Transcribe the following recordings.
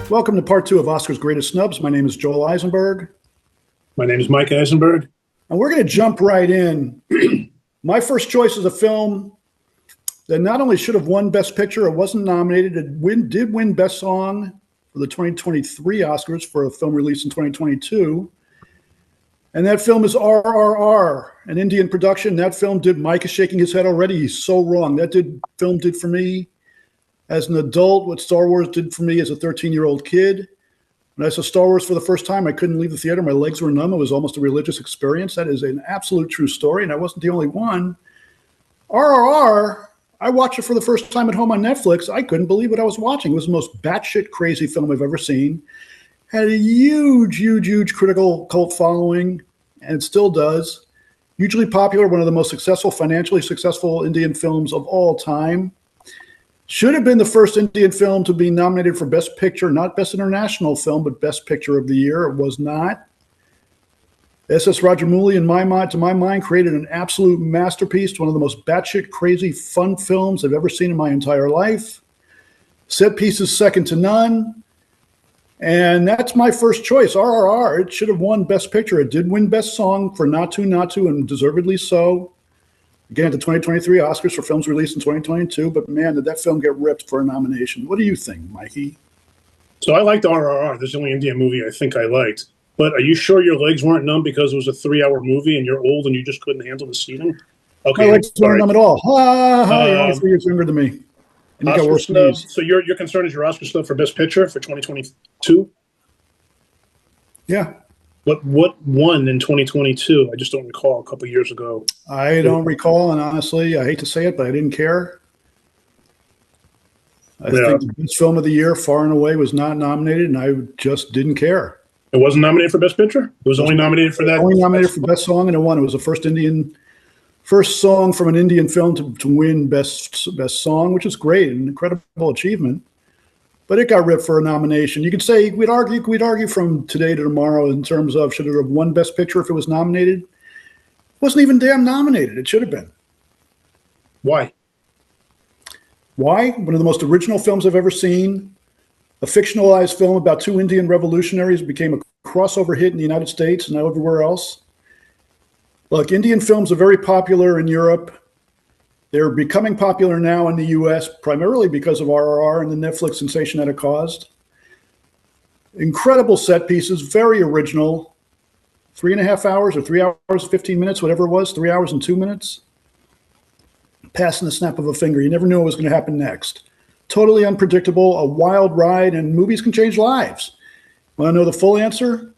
Welcome to part two of Oscar's Greatest Snubs. My name is Joel Eisenberg. My name is Mike Eisenberg. And we're going to jump right in. My first choice is a film that not only should have won Best Picture, it wasn't nominated, it did win Best Song for the 2023 Oscars for a film released in 2022. And that film is RRR, an Indian production. That film did, Mike is shaking his head already. He's so wrong. That film did for me as an adult what Star Wars did for me as a 13-year-old kid. When I saw Star Wars for the first time, I couldn't leave the theater. My legs were numb. It was almost a religious experience. That is an absolute true story, and I wasn't the only one. RRR, I watched it for the first time at home on Netflix. I couldn't believe what I was watching. It was the most batshit crazy film I've ever seen. Had a huge critical cult following, and it still does. Hugely popular, one of the most financially successful Indian films of all time. Should have been the first Indian film to be nominated for Best Picture, not Best International Film, but Best Picture of the Year. It was not. S.S. Rajamouli, to my mind, created an absolute masterpiece, one of the most batshit crazy fun films I've ever seen in my entire life. Set pieces second to none. And that's my first choice, RRR. It should have won Best Picture. It did win Best Song for Not To, and deservedly so. Again, the 2023 Oscars for films released in 2022, but man, did that film get ripped for a nomination. What do you think, Mikey? So I liked RRR. This is the only Indian movie I think I liked. But are you sure your legs weren't numb because it was a 3-hour movie and you're old and you just couldn't handle the seating? Okay, my legs weren't numb at all. You're only 3 years younger than me. And you got worse knees. So your concern is your Oscar snub for Best Picture for 2022? Yeah. What won in 2022? I just don't recall a couple years ago. I don't recall, and honestly, I hate to say it, but I didn't care. I think the best film of the year, far and away, was not nominated, and I just didn't care. It wasn't nominated for Best Picture? It was only nominated for that? Only nominated for Best Song, and it won. It was the first song from an Indian film to win Best Song, which is great, an incredible achievement. But it got ripped for a nomination. You could say we'd argue from today to tomorrow in terms of should it have won Best Picture if it was nominated. It wasn't even damn nominated. It should have been. Why? Why? One of the most original films I've ever seen. A fictionalized film about two Indian revolutionaries became a crossover hit in the United States and everywhere else. Look, Indian films are very popular in Europe. They're becoming popular now in the U.S., primarily because of RRR and the Netflix sensation that it caused. Incredible set pieces, very original. 3.5 hours or 3 hours, 15 minutes, whatever it was, 3 hours and 2 minutes. Passing the snap of a finger. You never knew what was going to happen next. Totally unpredictable, a wild ride, and movies can change lives. Want to know the full answer?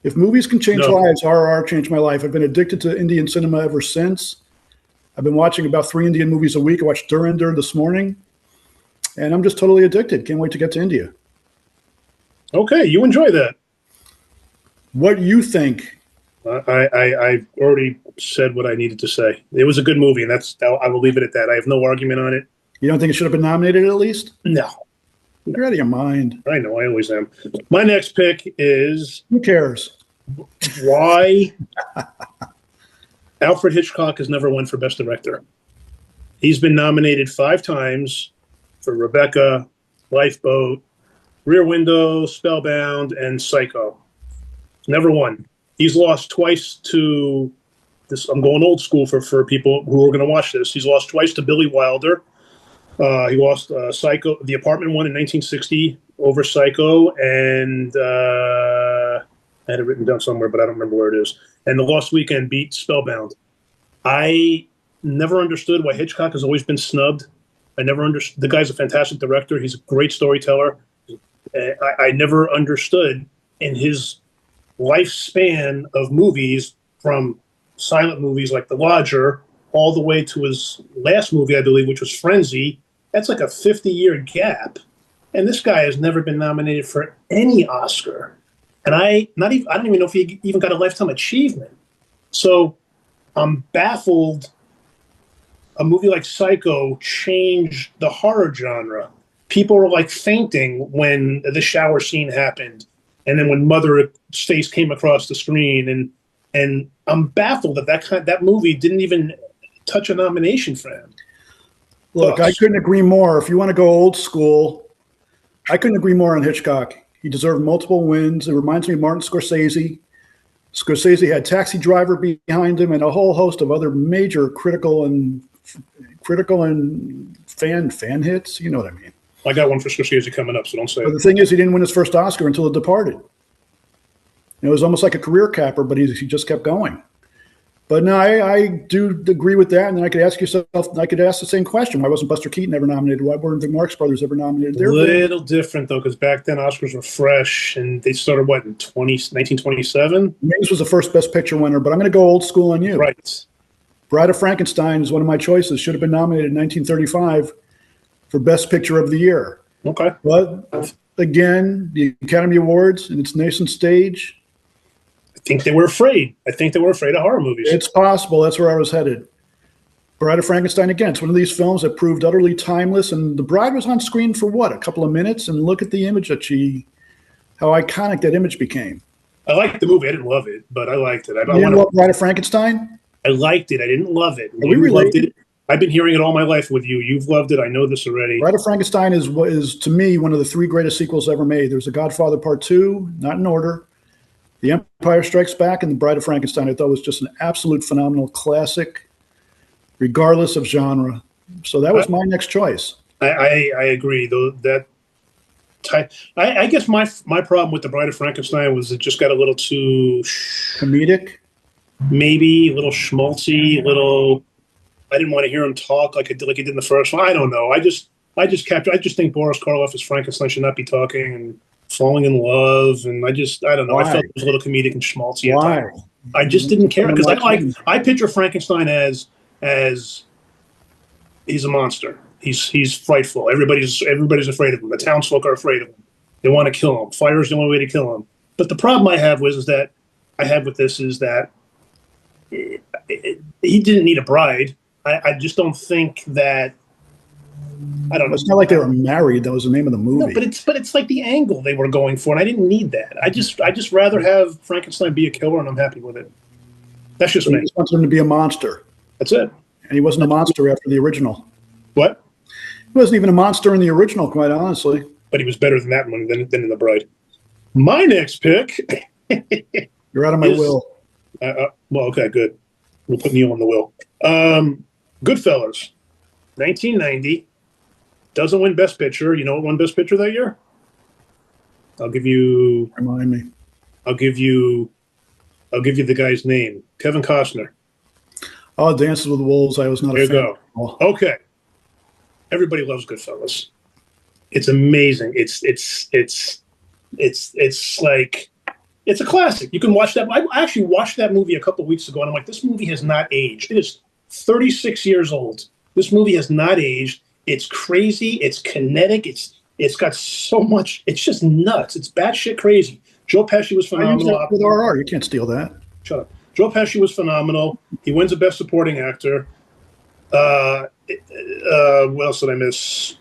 If movies can change lives, RRR changed my life. I've been addicted to Indian cinema ever since. I've been watching about 3 Indian movies a week. I watched Dhurandhar this morning, and I'm just totally addicted. Can't wait to get to India. Okay, you enjoy that. What do you think? I already said what I needed to say. It was a good movie, and I will leave it at that. I have no argument on it. You don't think it should have been nominated at least? No. You're out of your mind. I know, I always am. My next pick is... Who cares? Why... Alfred Hitchcock has never won for Best Director. He's been nominated 5 times for Rebecca, Lifeboat, Rear Window, Spellbound, and Psycho. Never won. He's lost twice to this. I'm going old school for people who are going to watch this. He's lost twice to Billy Wilder. He lost Psycho. The Apartment won in 1960 over Psycho, and I had it written down somewhere, but I don't remember where it is. And The Lost Weekend beat Spellbound. I never understood why Hitchcock has always been snubbed. I never understood. The guy's a fantastic director. He's a great storyteller. I never understood in his lifespan of movies, from silent movies like The Lodger all the way to his last movie, I believe, which was Frenzy. That's like a 50-year gap. And this guy has never been nominated for any Oscar. And I don't even know if he even got a Lifetime Achievement. So I'm baffled. A movie like Psycho changed the horror genre. People were like fainting when the shower scene happened, and then when Mother's face came across the screen, and I'm baffled that movie didn't even touch a nomination for him. Look, I couldn't agree more. If you want to go old school, I couldn't agree more on Hitchcock. He deserved multiple wins. It reminds me of Martin Scorsese. Scorsese had Taxi Driver behind him and a whole host of other major critical and fan hits. You know what I mean? I got one for Scorsese coming up, so don't say But it. the thing is, he didn't win his first Oscar until The Departed. It was almost like a career capper, but he just kept going. But no, I do agree with that. And then I could ask the same question. Why wasn't Buster Keaton ever nominated? Why weren't the Marx Brothers ever nominated? A little different, though, because back then Oscars were fresh, and they started, what, in 1927? Maze was the first Best Picture winner, but I'm going to go old school on you. Right. Bride of Frankenstein is one of my choices. Should have been nominated in 1935 for Best Picture of the Year. Okay. But again, the Academy Awards in its nascent stage. I think they were afraid. I think they were afraid of horror movies. It's possible. That's where I was headed. Bride of Frankenstein, again, it's one of these films that proved utterly timeless. And the bride was on screen for what, a couple of minutes? And look at the image how iconic that image became. I liked the movie. I didn't love it, but I liked it. You didn't love Bride of Frankenstein? I liked it. I didn't love it. Are we related? Loved it. I've been hearing it all my life with you. You've loved it. I know this already. Bride of Frankenstein is to me, one of the three greatest sequels ever made. There's The Godfather Part 2, not in order. The Empire Strikes Back and The Bride of Frankenstein, I thought was just an absolute phenomenal classic, regardless of genre. So that was my next choice. I agree, though. I guess my problem with The Bride of Frankenstein was it just got a little too comedic, maybe a little schmaltzy, I didn't want to hear him talk like he did in the first one. I don't know. I just think Boris Karloff as Frankenstein should not be talking and falling in love, and I don't know. Why? I felt it was a little comedic and schmaltzy. Why? I just didn't care because I picture Frankenstein as he's a monster. He's frightful. Everybody's afraid of him. The townsfolk are afraid of him. They want to kill him. Fire is the only way to kill him. But the problem I have with this is that he didn't need a bride. I just don't think that. I don't know. It's not like they were married. That was the name of the movie. No, but it's like the angle they were going for, and I didn't need that. I just rather have Frankenstein be a killer, and I'm happy with it. That's just me. He just wanted him to be a monster. That's it. And he wasn't a monster after the original. What? He wasn't even a monster in the original, quite honestly. But he was better than that one than in The Bride. My next pick. You're out of my will. Well, okay, good. We'll put Neil on the will. Goodfellas, 1990. Doesn't win Best Picture. You know what won Best Picture that year? I'll give you. Remind me. I'll give you the guy's name. Kevin Costner. Oh, Dances with Wolves. I was not There a fan. you go. Okay. Everybody loves Goodfellas. It's amazing. It's like it's a classic. You can watch that. I actually watched that movie a couple of weeks ago, and I'm like, this movie has not aged. It is 36 years old. This movie has not aged. It's crazy. It's kinetic. It's got so much. It's just nuts. It's batshit crazy. Joe Pesci was phenomenal. With RR, you can't steal that. Shut up. Joe Pesci was phenomenal. He wins a Best Supporting Actor. What else did I miss?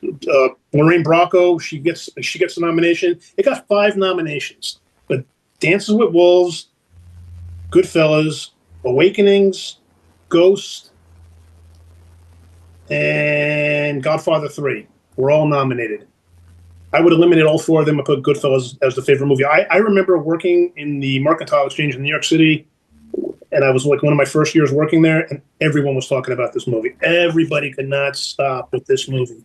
Lorraine Bracco. She gets a nomination. It got 5 nominations. But Dances with Wolves, Goodfellas, Awakenings, Ghost, and Godfather 3 were all nominated. I would eliminate all 4 of them and put Goodfellas as the favorite movie. I remember working in the Mercantile Exchange in New York City, and I was like one of my first years working there, and everyone was talking about this movie. Everybody could not stop with this movie.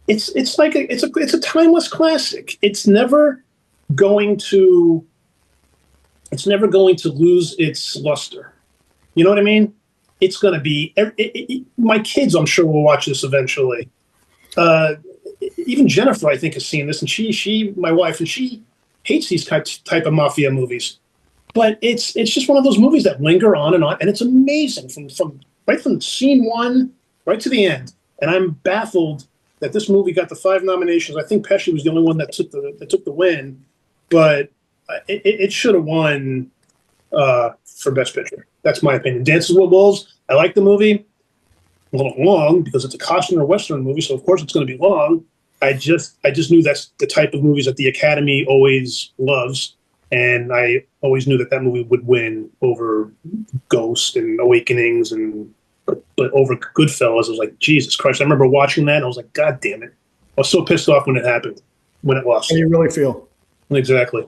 It's a timeless classic. It's never going to lose its luster. You know what I mean? It's going to be my kids, I'm sure, will watch this eventually. Even Jennifer, I think, has seen this, and she, my wife, and she hates these type of mafia movies. But it's just one of those movies that linger on, and it's amazing from scene 1 right to the end. And I'm baffled that this movie got the 5 nominations. I think Pesci was the only one that took the win, but it should have won for Best Picture. That's my opinion. Dances with Wolves. I like the movie. A little long because it's a Costner Western movie, so of course it's going to be long. I just knew that's the type of movies that the Academy always loves, and I always knew that movie would win over Ghost and Awakenings, but over Goodfellas. I was like, Jesus Christ! I remember watching that, and I was like, God damn it! I was so pissed off when it happened, when it lost. How do you really feel? Exactly.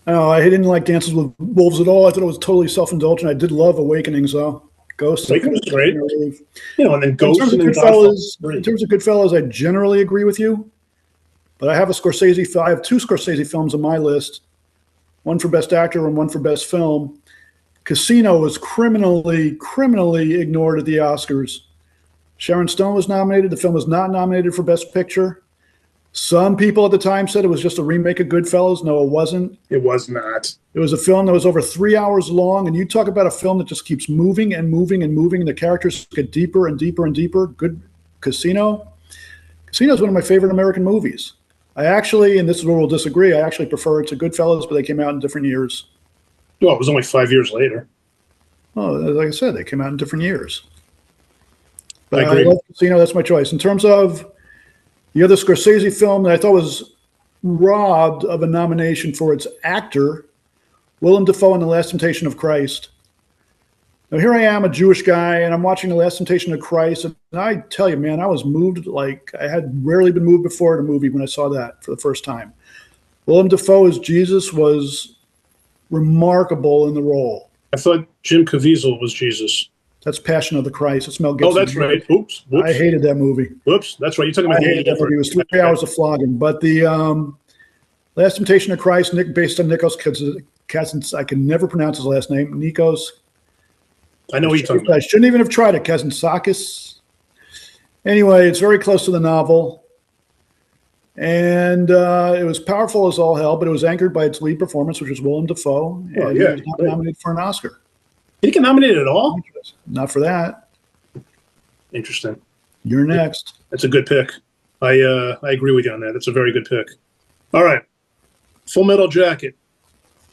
I didn't like Dances with Wolves at all. I thought it was totally self-indulgent. I did love Awakenings, though. Ghost. Like, it was great. In And then Ghost terms of and then Godfather 3. Goodfellas, I generally agree with you. But I have a Scorsese. I have two Scorsese films on my list. One for Best Actor and one for Best Film. Casino was criminally ignored at the Oscars. Sharon Stone was nominated. The film was not nominated for Best Picture. Some people at the time said it was just a remake of Goodfellas. No, it wasn't. It was not. It was a film that was over 3 hours long, and you talk about a film that just keeps moving and moving and moving, and the characters get deeper and deeper and deeper. Good Casino. Casino is one of my favorite American movies. I actually, and this is where we'll disagree, I actually prefer it to Goodfellas, but they came out in different years. Well, it was only 5 years later. Oh, like I said, they came out in different years. But I agree. I love Casino. That's my choice. In terms of the other Scorsese film that I thought was robbed of a nomination for its actor, Willem Dafoe in The Last Temptation of Christ. Now, here I am, a Jewish guy, and I'm watching The Last Temptation of Christ, and I tell you, man, I was moved like I had rarely been moved before in a movie when I saw that for the first time. Willem Dafoe as Jesus was remarkable in the role. I thought Jim Caviezel was Jesus. That's Passion of the Christ. It's Mel Gibson. Oh, that's right. Oops. Whoops. I hated that movie. Whoops. That's right. You're talking about I hated that movie. It was 3 hours of flogging. But the Last Temptation of Christ, based on Nikos Kazantzakis, I can never pronounce his last name. Nikos. I know what you're talking about. I shouldn't even have tried it. Kazantzakis. Anyway, it's very close to the novel. And it was powerful as all hell, but it was anchored by its lead performance, which was Willem Dafoe. Oh, and yeah. he was not nominated for an Oscar. Did he get nominated at all? Not for that. Interesting. You're next. That's a good pick. I agree with you on that. That's a very good pick. All right. Full Metal Jacket.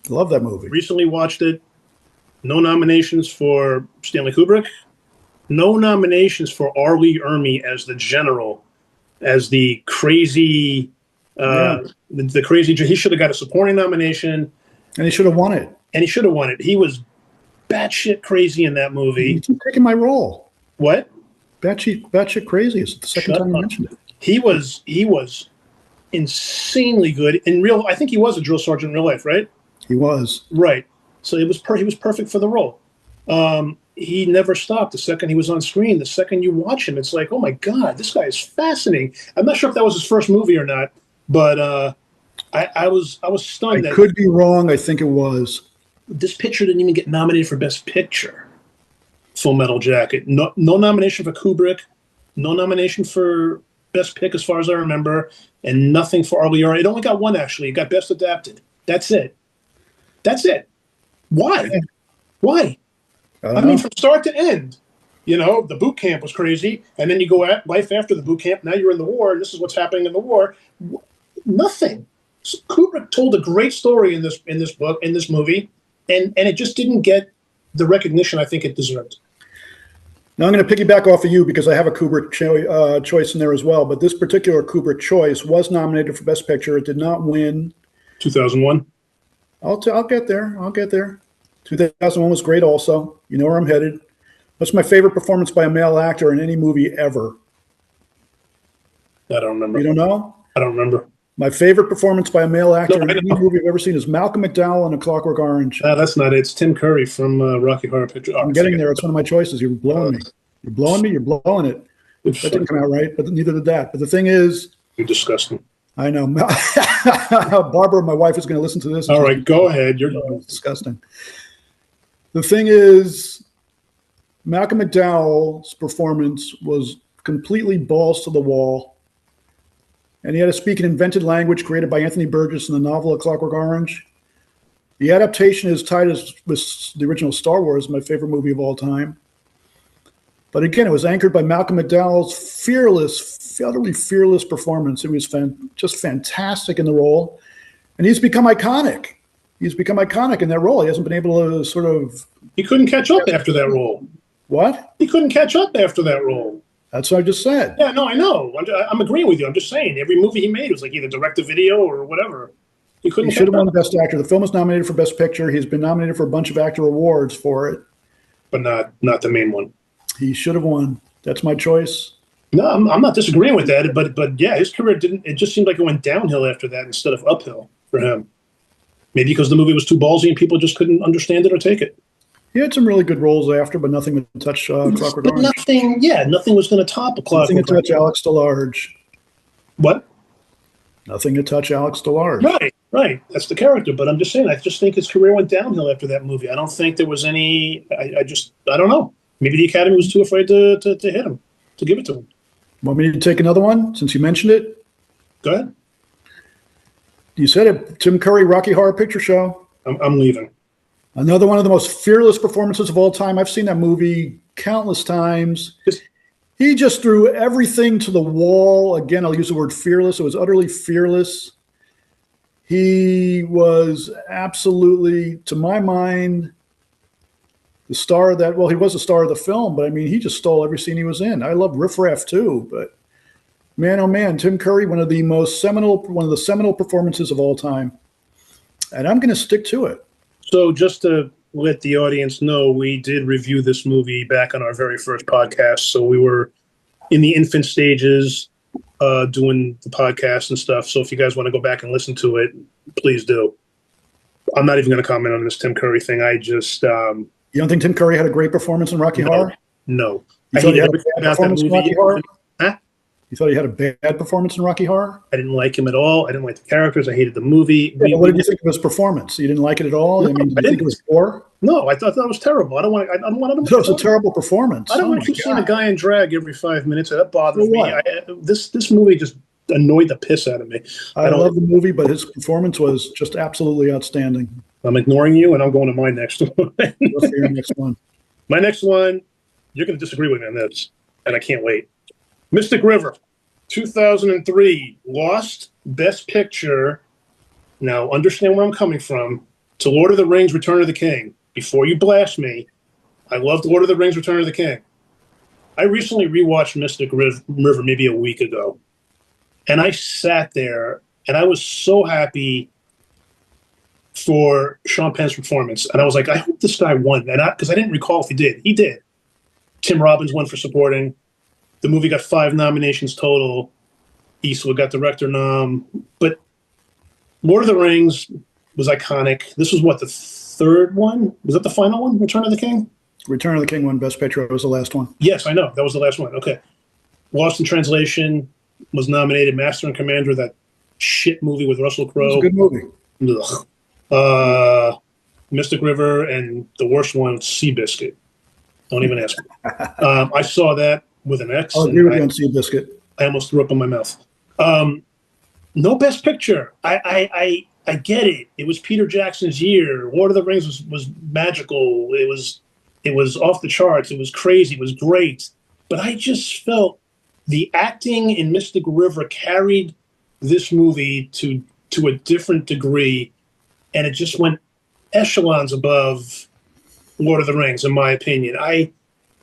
Love that movie. Recently watched it. No nominations for Stanley Kubrick. No nominations for R. Lee Ermey as the general, as the crazy, the crazy. He should have got a supporting nomination, And he should have won it. and he should have won it. He was batshit crazy in that movie. You keep taking my role. What? Batshit crazy. It's the second Shut time you up. mentioned it. He was insanely good in real. I think he was a drill sergeant in real life, right? He was. Right. So he was perfect for the role. He never stopped the second he was on screen. The second you watch him, it's like, oh my God, this guy is fascinating. I'm not sure if that was his first movie or not, but I was stunned. I could be wrong. I think it was. This picture didn't even get nominated for Best Picture. Full Metal Jacket. No nomination for Kubrick. No nomination for Best Pick, as far as I remember, and nothing for R. Lee Ermey. It only got one, actually. It got Best Adapted. That's it. Why? Why? I mean, from start to end, the boot camp was crazy, and then you go at life after the boot camp. Now you're in the war, and this is what's happening in the war. Nothing. So Kubrick told a great story in this book, in this movie, and it just didn't get the recognition I think it deserved. Now I'm going to piggyback off of you because I have a Kubrick choice in there as well. But this particular Kubrick choice was nominated for Best Picture. It did not win. 2001. I'll get there. 2001 was great also. You know where I'm headed. What's my favorite performance by a male actor in any movie ever? I don't remember. You don't know? I don't remember. My favorite performance by a male actor No, in I any know. movie I've ever seen is Malcolm McDowell in A Clockwork Orange. That's not it. It's Tim Curry from Rocky Horror Picture. I'm getting there. It's one of my choices. You're blowing me. You're blowing me. You're blowing it. That didn't come out right, but neither did that. But the thing is, You're disgusting. I know. Barbara, my wife, is going to listen to this. All right, go ahead. You're It's disgusting. The thing is, Malcolm McDowell's performance was completely balls to the wall. And he had to speak an invented language created by Anthony Burgess in the novel A Clockwork Orange. The adaptation is tied with the original Star Wars, my favorite movie of all time. But again, it was anchored by Malcolm McDowell's utterly fearless performance. It was just fantastic in the role. And he's become iconic. He's become iconic in that role. He hasn't been able to sort of... He couldn't catch up after that role. What? He couldn't catch up after that role. That's what I just said. Yeah, no, I know. I'm agreeing with you. I'm just saying, every movie he made was like either direct-to-video or whatever. He couldn't. He should have won Best Actor. The film was nominated for Best Picture. He's been nominated for a bunch of actor awards for it. But not the main one. He should have won. That's my choice. No, I'm not disagreeing with that. But yeah, his career didn't. It just seemed like it went downhill after that instead of uphill. for him. Maybe because the movie was too ballsy and people just couldn't understand it or take it. He had some really good roles after, but nothing would touch Clockwork But Orange. nothing was going to top a Clockwork Nothing to Orange. touch Alex DeLarge. What? Nothing to touch Alex DeLarge. Right. That's the character. But I'm just saying, I just think his career went downhill after that movie. I don't think there was any. I don't know. Maybe the Academy was too afraid to hit him, to give it to him. Want me to take another one since you mentioned it? Go ahead. You said it. Tim Curry, Rocky Horror Picture Show. I'm leaving. Another one of the most fearless performances of all time. I've seen that movie countless times. He just threw everything to the wall. Again, I'll use the word fearless. It was utterly fearless. He was absolutely, to my mind, the star of that. Well, he was the star of the film, but I mean, he just stole every scene he was in. I love Riff Raff too, but man, oh man, Tim Curry, one of the seminal performances of all time. And I'm going to stick to it. So just to let the audience know, we did review this movie back on our very first podcast. So we were in the infant stages doing the podcast and stuff. So if you guys want to go back and listen to it, please do. I'm not even going to comment on this Tim Curry thing. I just... you don't think Tim Curry had a great performance in Rocky Horror? No. You thought he had a bad performance in Rocky Horror? Huh? You thought he had a bad performance in Rocky Horror? I didn't like him at all. I didn't like the characters. I hated the movie. Yeah, what did you think of his performance? You didn't like it at all? No, I mean, did I you think it was poor? No, I thought that was terrible. I don't want to. That was a terrible performance. I don't want to keep seeing a guy in drag every 5 minutes. That bothers me. This movie just annoyed the piss out of me. I love the movie, but his performance was just absolutely outstanding. I'm ignoring you, and I'm going to my next one. Go for your next one. My next one, you're going to disagree with me on this, and I can't wait. Mystic River, 2003, Lost, Best Picture. Now, understand where I'm coming from. To Lord of the Rings, Return of the King. Before you blast me, I loved Lord of the Rings, Return of the King. I recently rewatched Mystic River maybe a week ago, and I sat there, and I was so happy for Sean Penn's performance. And I was like, I hope this guy won. And because I didn't recall if he did. He did. Tim Robbins won for supporting. The movie got 5 nominations total. Eastwood got director nom. But Lord of the Rings was iconic. This was what, the third one? Was that the final one? Return of the King? Return of the King won Best Picture. It was the last one. Yes, I know. That was the last one. Okay. Lost in Translation was nominated. Master and Commander, that shit movie with Russell Crowe. It was a good movie. Ugh. Mystic River, and the worst one, Seabiscuit. Don't even ask me. I saw that with an X. I'll agree with you on Seabiscuit. I almost threw up in my mouth. No Best Picture. I get it. It was Peter Jackson's year. Lord of the Rings was magical. It was off the charts. It was crazy. It was great. But I just felt the acting in Mystic River carried this movie to a different degree, and it just went echelons above Lord of the Rings, in my opinion. I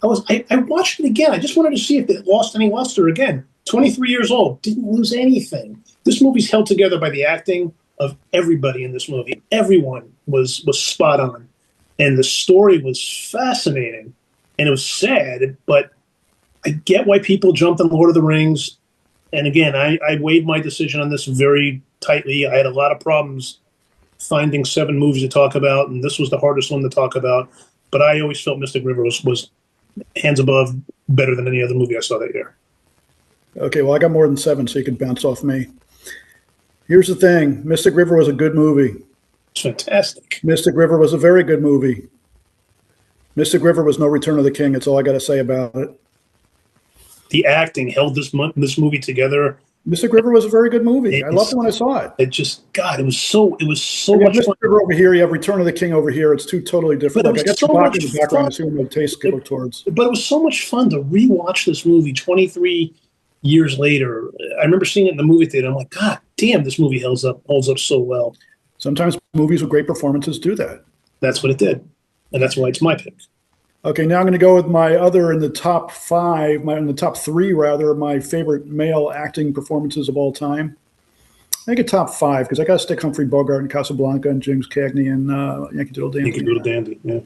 watched it again. I just wanted to see if it lost any luster again. 23 years old, didn't lose anything. This movie's held together by the acting of everybody in this movie. Everyone was spot on. And the story was fascinating. And it was sad, but I get why people jumped on Lord of the Rings. And again, I weighed my decision on this very tightly. I had a lot of problems finding 7 movies to talk about, and this was the hardest one to talk about. But I always felt Mystic River was hands above better than any other movie I saw that year. Okay, well, I got more than 7, so you can bounce off me. Here's the thing. Mystic River was a good movie. It's fantastic. Mystic River was a very good movie. Mystic River was no Return of the King. That's all I got to say about it. The acting held this movie together. Mystic River was a very good movie. I loved it when I saw it. It just, God, it was so much Mystic fun. River over here, you have Return of the King over here. It's two totally different. But Like, I got so Chewbacca in the much background. fun. I see where my tastes go towards. But it was so much fun to rewatch this movie 23 years later. I remember seeing it in the movie theater. I'm like, God damn, this movie holds up so well. Sometimes movies with great performances do that. That's what it did. And that's why it's my pick. Okay, now I'm going to go with my other in the top 5, in the top 3 rather, my favorite male acting performances of all time. I think a top 5 because I got to stick Humphrey Bogart and Casablanca and James Cagney and Yankee Doodle Dandy. Yankee Doodle Dandy, yeah.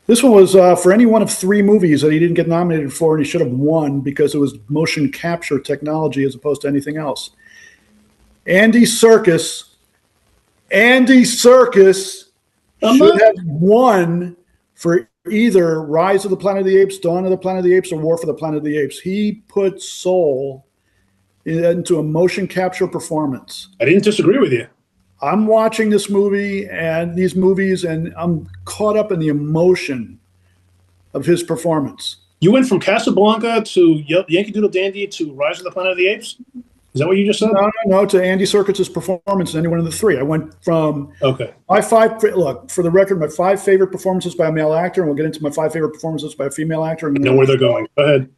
This one was for any one of 3 movies that he didn't get nominated for, and he should have won because it was motion capture technology as opposed to anything else. Andy Serkis Andy Serkis I'm should not- have won for either Rise of the Planet of the Apes, Dawn of the Planet of the Apes, or War for the Planet of the Apes. He put soul into a motion capture performance. I didn't disagree with you. I'm watching this movie and these movies, and I'm caught up in the emotion of his performance. You went from Casablanca to Yankee Doodle Dandy to Rise of the Planet of the Apes? Is that what you just said? No, to Andy Serkis' performance in any one of the three. I went from Okay. my five, look, for the record, my 5 favorite performances by a male actor, and we'll get into my 5 favorite performances by a female actor. I know where they're going. Go ahead.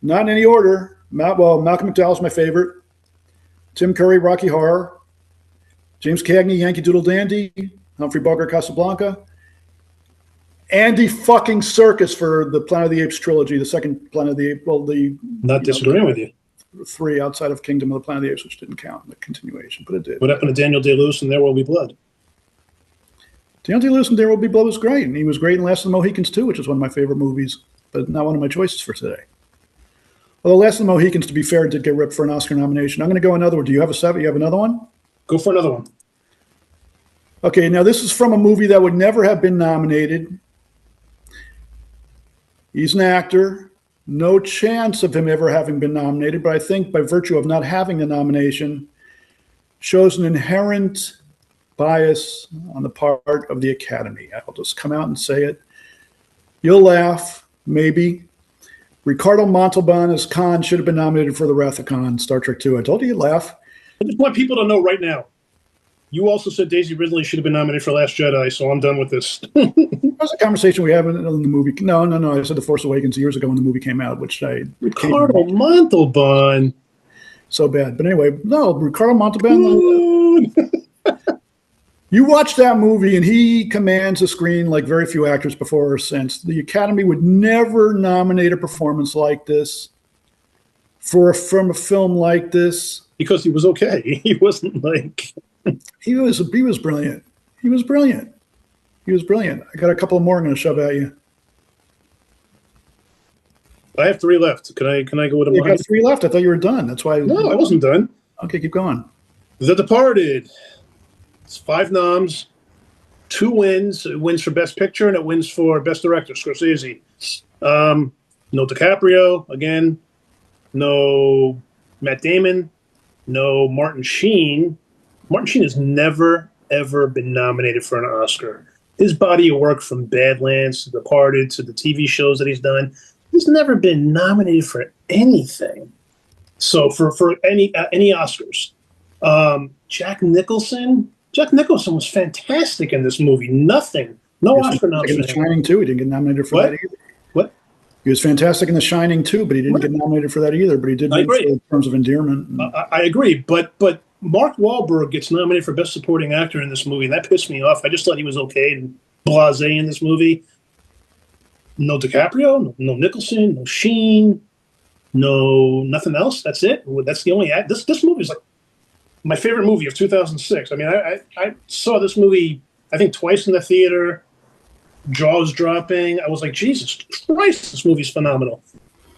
Not in any order. Malcolm McDowell's my favorite. Tim Curry, Rocky Horror. James Cagney, Yankee Doodle Dandy. Humphrey Bogart, Casablanca. Andy fucking Serkis for the Planet of the Apes trilogy, the second Planet of the Apes. Well, Not disagreeing with you. 3 outside of Kingdom of the Planet of the Apes, which didn't count in the continuation, but it did. What happened to Daniel Day-Lewis and There Will Be Blood? Daniel Day-Lewis and There Will Be Blood was great, and he was great in Last of the Mohicans too, which is one of my favorite movies, but not one of my choices for today. Although Last of the Mohicans, to be fair, did get ripped for an Oscar nomination. I'm going to go another one. Do you have a 7? You have another one? Go for another one. Okay, now this is from a movie that would never have been nominated. He's an actor. No chance of him ever having been nominated, but I think by virtue of not having the nomination, shows an inherent bias on the part of the Academy. I'll just come out and say it. You'll laugh, maybe. Ricardo Montalban as Khan should have been nominated for the Wrath of Khan, Star Trek II. I told you you'd laugh. I just want people to know right now. You also said Daisy Ridley should have been nominated for Last Jedi, so I'm done with this. That was a conversation we had in the movie. No. I said The Force Awakens years ago when the movie came out, which I Ricardo Montalban. so bad. But anyway, no, Ricardo Montalban. You watch that movie, and he commands the screen like very few actors before or since. The Academy would never nominate a performance like this from a film like this. Because he was okay. He wasn't like... He was brilliant. He was brilliant. I got a couple more I'm going to shove at you. I have 3 left. Can I go with You mine? got 3 left. I thought you were done. That's why. No, I wasn't done. Okay, keep going. The Departed. It's 5 noms, 2 wins. It wins for Best Picture and it wins for Best Director, Scorsese. No DiCaprio, again. No Matt Damon. No Martin Sheen. Martin Sheen has never, ever been nominated for an Oscar. His body of work from Badlands to Departed to the TV shows that he's done, he's never been nominated for anything. So for any Oscars. Jack Nicholson was fantastic in this movie. Nothing. No Oscar In The nomination. Shining 2, he didn't get nominated for What? that either. What? He was fantastic in The Shining 2, but he didn't get nominated for that either. But he did I win for agree. in terms of endearment. I agree, but Mark Wahlberg gets nominated for Best Supporting Actor in this movie, and that pissed me off. I just thought he was okay and blasé in this movie. No DiCaprio, no Nicholson, no Sheen, no nothing else. That's it. That's the only act. This movie is like my favorite movie of 2006. I mean, I saw this movie I think twice in the theater. Jaws dropping. I was like, Jesus Christ, this movie's phenomenal.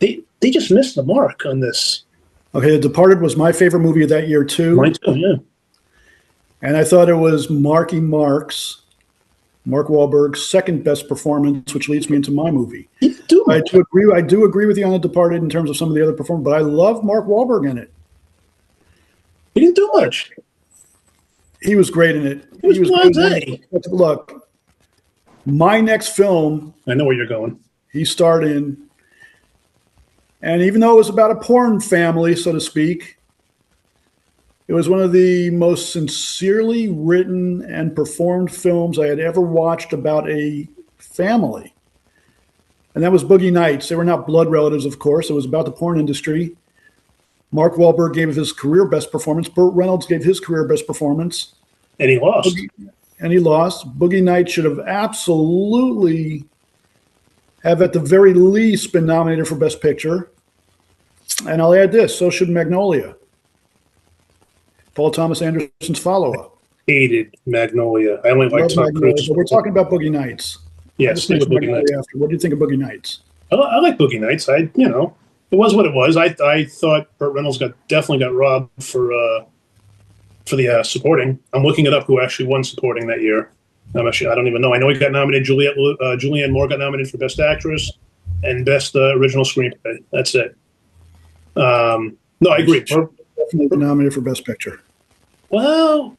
They just missed the mark on this. Okay, The Departed was my favorite movie of that year too. Mine too, yeah. And I thought it was Mark Wahlberg's second best performance, which leads me into my movie. I do agree with you on The Departed in terms of some of the other performances, but I love Mark Wahlberg in it. He didn't do much. He was great in it. He was blasé. Look, my next film I know where you're going. he starred in, and even though it was about a porn family, so to speak, it was one of the most sincerely written and performed films I had ever watched about a family. And that was Boogie Nights. They were not blood relatives, of course. It was about the porn industry. Mark Wahlberg gave his career best performance. Burt Reynolds gave his career best performance. And he lost. And he lost. Boogie Nights should have absolutely have at the very least been nominated for Best Picture. And I'll add this, so should Magnolia. Paul Thomas Anderson's follow-up. Hated Magnolia. I only like Love Tom Magnolia, Cruise. but we're talking about Boogie Nights. I Yes, just think think of Boogie Nights. After. What do you think of Boogie Nights? I like Boogie Nights. It was what it was. I thought Burt Reynolds definitely got robbed for for the supporting. I'm looking it up who actually won supporting that year. I don't even know. I know he got nominated. Julianne Moore got nominated for Best Actress and Best Original Screenplay. That's it. No, I agree. Definitely nominated for Best Picture. Well,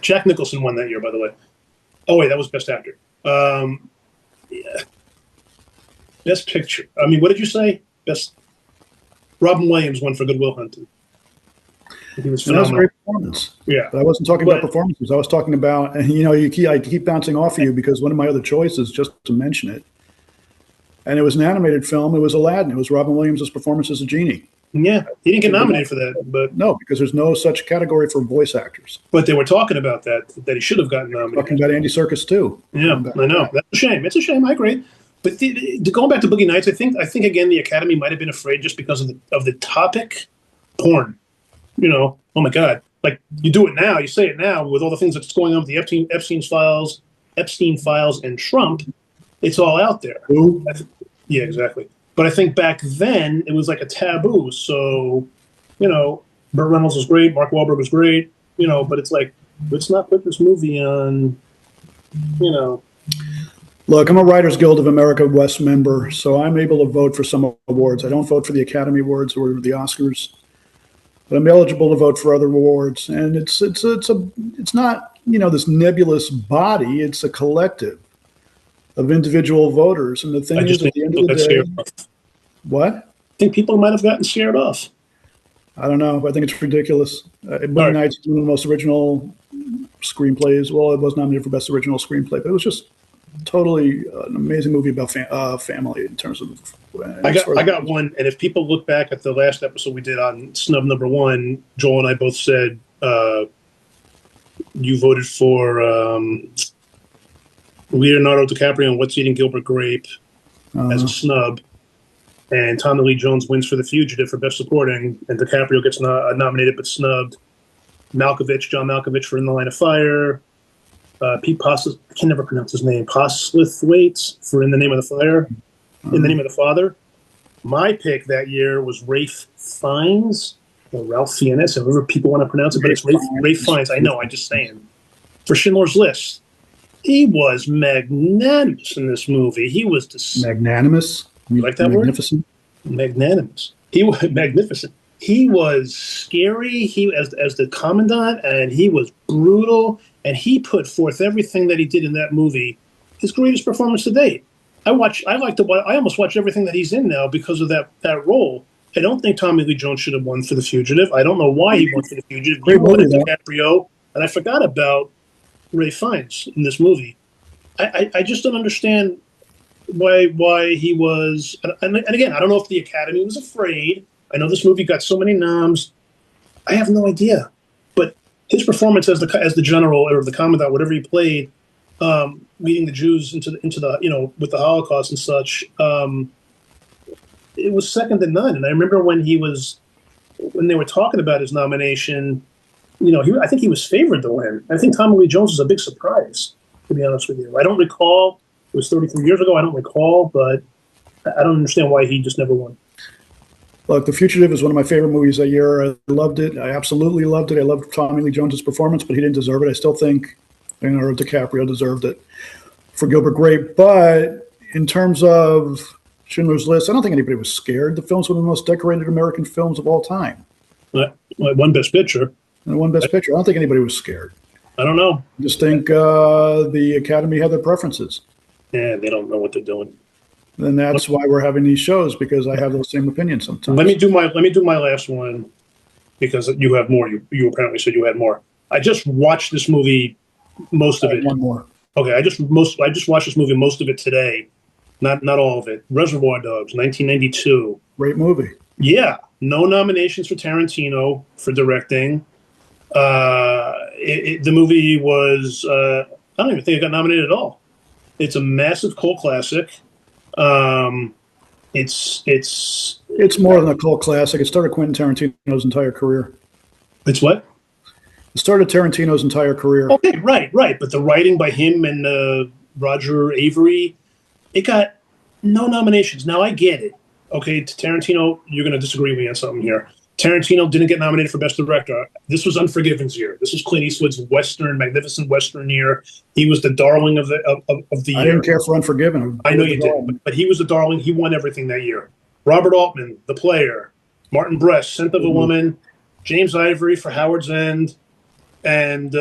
Jack Nicholson won that year, by the way. Oh, wait, that was Best Actor. Yeah. Best Picture. I mean, what did you say? Best. Robin Williams won for Good Will Hunting. He was phenomenal. That was a great performance. Yeah. But I wasn't talking about performances. I was talking about, and I keep bouncing off of you because one of my other choices, just to mention it, and it was an animated film. It was Aladdin. It was Robin Williams' performance as a genie. Yeah, he didn't get nominated for that, but no, because there's no such category for voice actors. But they were talking about that he should have gotten nominated. Talking about Andy Serkis too. Yeah, I know. That's a shame. It's a shame. I agree. But going back to Boogie Nights, I think again the Academy might have been afraid just because of the topic, porn. Oh my God! Like you do it now, you say it now with all the things that's going on with the Epstein files, and Trump. It's all out there. Ooh. Yeah, exactly. But I think back then it was like a taboo. So, Burt Reynolds was great, Mark Wahlberg was great, but it's like, let's not put this movie on, Look, I'm a Writers Guild of America West member, so I'm able to vote for some awards. I don't vote for the Academy Awards or the Oscars, but I'm eligible to vote for other awards. And it's not, this nebulous body. It's a collective of individual voters. And the thing is, at the end of the day, what? I think people might have gotten scared off. I don't know. I think it's ridiculous. Boogie Nights is one of the most original screenplays. Well, it was nominated for Best Original Screenplay, but it was just totally an amazing movie about family in terms of. I got one, and if people look back at the last episode we did on Snub number 1, Joel and I both said you voted for Leonardo DiCaprio and What's Eating Gilbert Grape as a snub, and Tommy Lee Jones wins for The Fugitive for Best Supporting, and DiCaprio gets nominated but snubbed. John Malkovich for In the Line of Fire. Pete Postlethwaite, I can never pronounce his name, Postlethwaite for In the Name of the Fire, In the Name of the Father. My pick that year was Ralph Fiennes, or Ralph Fiennes, however people want to pronounce it, but it's Ralph Fiennes. I know, I'm just saying. For Schindler's List. He was magnanimous in this movie. He was magnanimous. You like that Magnificent? Word? Magnanimous. He was magnificent. He was scary. He as the commandant, and he was brutal. And he put forth everything that he did in that movie. His greatest performance to date. I almost watch everything that he's in now because of that role. I don't think Tommy Lee Jones should have won for The Fugitive. I don't know why he won for The Fugitive. He won DiCaprio, and I forgot about Ralph Fiennes in this movie. I just don't understand why he was. And again, I don't know if the Academy was afraid. I know this movie got so many noms. I have no idea. But his performance as the general or the commandant, whatever he played, leading the Jews into the with the Holocaust and such, it was second to none. And I remember when they were talking about his nomination, I think he was favored to win. I think Tommy Lee Jones was a big surprise, to be honest with you. I don't recall. It was 33 years ago. I don't recall, but I don't understand why he just never won. Look, The Fugitive is one of my favorite movies that year. I loved it. I absolutely loved it. I loved Tommy Lee Jones' performance, but he didn't deserve it. I still think Leonardo DiCaprio deserved it for Gilbert Grape. But in terms of Schindler's List, I don't think anybody was scared. The film's one of the most decorated American films of all time. Won Best Picture. And won Best Picture. I don't think anybody was scared. I don't know. I just think the Academy had their preferences. Yeah, they don't know what they're doing. And that's why we're having these shows, because I have those same opinions sometimes. Let me do my last one, because you have more. You apparently said you had more. I just watched this movie, most of it. One more. Okay, I just watched this movie, most of it today, not all of it. Reservoir Dogs, 1992. Great movie. Yeah, no nominations for Tarantino for directing. The movie was I don't even think it got nominated at all. It's a massive cult classic. It's more than a cult classic. It started Quentin Tarantino's entire career. It's what? It started Tarantino's entire career. Okay, right. But the writing by him and Roger Avery, it got no nominations. Now I get it. Okay, to Tarantino, you're going to disagree with me on something here. Tarantino didn't get nominated for Best Director. This was Unforgiven's year. This was Clint Eastwood's magnificent Western year. He was the darling of the year. I didn't care for Unforgiven. I know you didn't, but he was the darling. He won everything that year. Robert Altman, The Player, Martin Brest, Scent of a Woman, James Ivory for Howard's End, and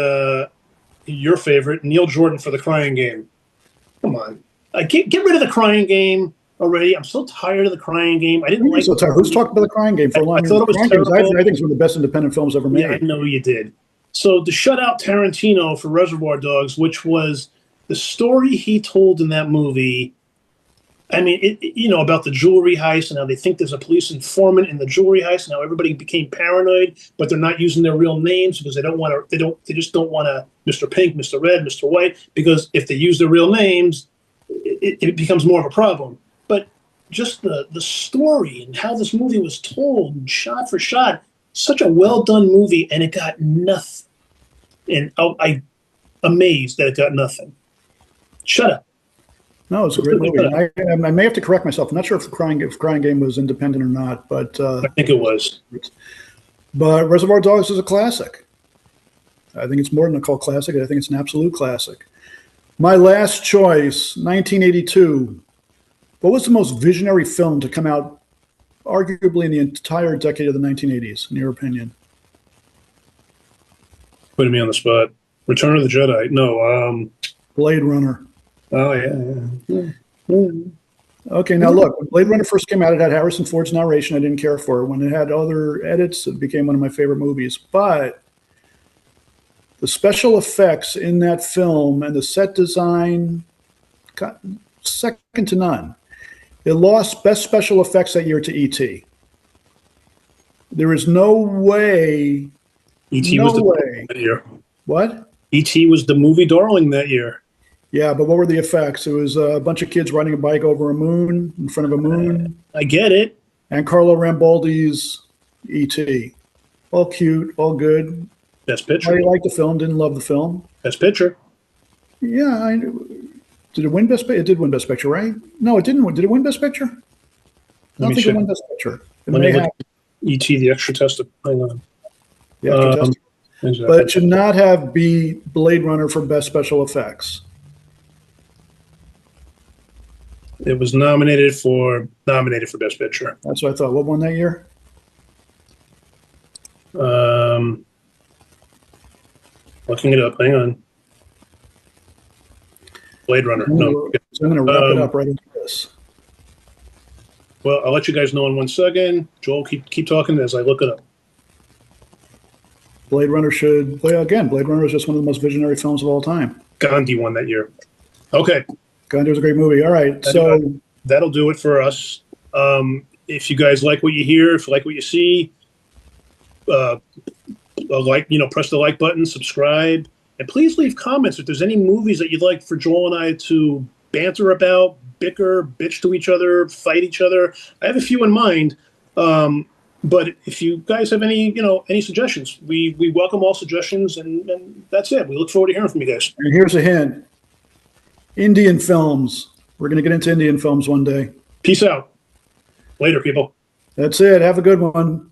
your favorite, Neil Jordan for The Crying Game. Come on. Get rid of The Crying Game already. I'm so tired of The Crying Game. I didn't like so tired. Who's talked about The Crying Game for a long time? I thought it was terrible. I think it's one of the best independent films ever made. Yeah, I know you did. So to shut out Tarantino for Reservoir Dogs, which was the story he told in that movie. I mean, about the jewelry heist and how they think there's a police informant in the jewelry heist, and how everybody became paranoid, but they're not using their real names because they just don't want to Mr. Pink, Mr. Red, Mr. White, because if they use their real names, it becomes more of a problem. But just the story and how this movie was told, and shot for shot, such a well done movie, and it got nothing. And I'm amazed that it got nothing. Shut up. No, it's a great movie. I may have to correct myself. I'm not sure if Crying Game was independent or not, but I think it was. But Reservoir Dogs is a classic. I think it's more than a cult classic. I think it's an absolute classic. My last choice, 1982. What was the most visionary film to come out arguably in the entire decade of the 1980s, in your opinion? Putting me on the spot. Return of the Jedi. No. Blade Runner. Oh, yeah. Okay, now look, when Blade Runner first came out, it had Harrison Ford's narration. I didn't care for it. When it had other edits, it became one of my favorite movies. But the special effects in that film and the set design, second to none. It lost Best Special Effects that year to E.T. There is no way. E.T. was the movie that year. What? E.T. was the movie darling that year. Yeah, but what were the effects? It was a bunch of kids riding a bike over a moon, in front of a moon. I get it. And Carlo Rambaldi's E.T. All cute, all good. Best Picture. I liked the film, didn't love the film. Best Picture. Yeah, did it win Best Picture? It did win Best Picture, right? No, it didn't win. Did it win Best Picture? I don't think it won Best Picture. Let me look. E.T. the Extra Testament. Hang on. The Extra Testament. Exactly. But it should not have beat Blade Runner for Best Special Effects. It was nominated for Best Picture. That's what I thought. What won that year? Looking it up. Hang on. Blade Runner. No. So I'm going to wrap it up right into this. Well, I'll let you guys know in 1 second. Joel, keep talking as I look it up. Blade Runner should play again. Blade Runner is just one of the most visionary films of all time. Gandhi won that year. Okay. Gandhi was a great movie. All right. That'll do it for us. If you guys like what you hear, if you like what you see, press the like button, subscribe, and please leave comments if there's any movies that you'd like for Joel and I to banter about, bicker, bitch to each other, fight each other. I have a few in mind. But if you guys have any suggestions, we welcome all suggestions, and that's it. We look forward to hearing from you guys. And here's a hint. Indian films. We're going to get into Indian films one day. Peace out. Later, people. That's it. Have a good one.